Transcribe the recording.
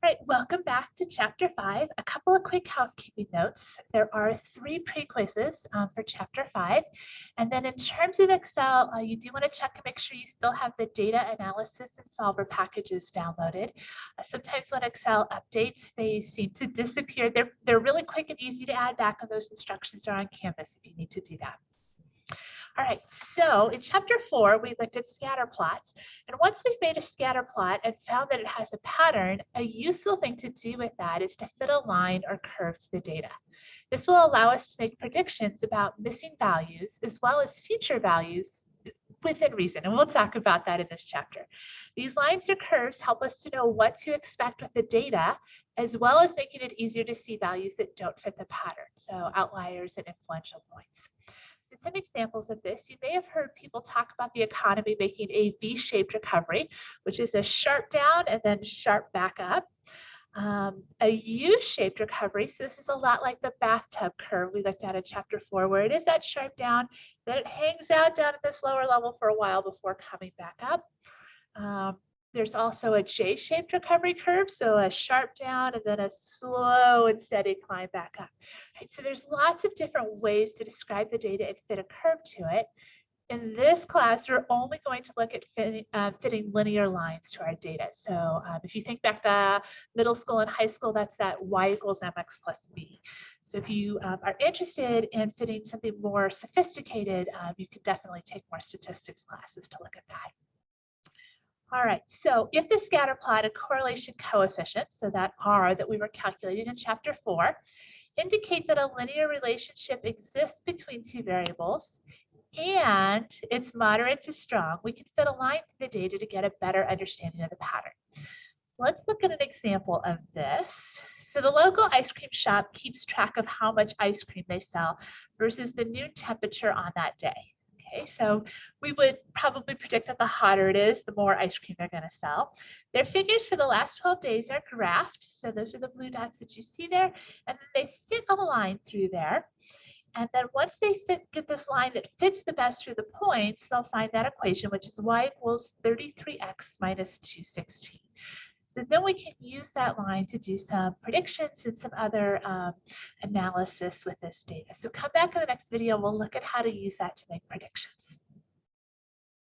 All right, welcome back to Chapter 5. A couple of quick housekeeping notes. There are 3 pre-quizzes for Chapter 5. And then in terms of Excel, you do want to check and make sure you still have the data analysis and solver packages downloaded. Sometimes when Excel updates, they seem to disappear. They're really quick and easy to add back, and those instructions are on Canvas if you need to do that. All right, so in Chapter 4, we looked at scatter plots. And once we've made a scatter plot and found that it has a pattern, a useful thing to do with that is to fit a line or curve to the data. This will allow us to make predictions about missing values as well as future values within reason. And we'll talk about that in this chapter. These lines or curves help us to know what to expect with the data, as well as making it easier to see values that don't fit the pattern. So outliers and influential points. So some examples of this, you may have heard people talk about the economy making a V-shaped recovery, which is a sharp down and then sharp back up. A U-shaped recovery, so this is a lot like the bathtub curve we looked at in Chapter 4, where it is that sharp down, then it hangs out down at this lower level for a while before coming back up. There's also a J-shaped recovery curve, so a sharp down and then a slow and steady climb back up. Right, so there's lots of different ways to describe the data and fit a curve to it. In this class, we're only going to look at fitting linear lines to our data. So if you think back to middle school and high school, that's that y equals mx plus b. So if you are interested in fitting something more sophisticated, you could definitely take more statistics classes to look at that. All right, so if the scatter plot and correlation coefficient, so that R that we were calculating in Chapter 4, indicate that a linear relationship exists between two variables and it's moderate to strong, we can fit a line through the data to get a better understanding of the pattern. So let's look at an example of this. So the local ice cream shop keeps track of how much ice cream they sell versus the noon temperature on that day. Okay, so we would probably predict that the hotter it is, the more ice cream they're going to sell. Their figures for the last 12 days are graphed. So those are the blue dots that you see there. And then they fit a line through there. And then once they get this line that fits the best through the points, they'll find that equation, which is y equals 33x minus 216. So then we can use that line to do some predictions and some other analysis with this data. So come back in the next video, we'll look at how to use that to make predictions.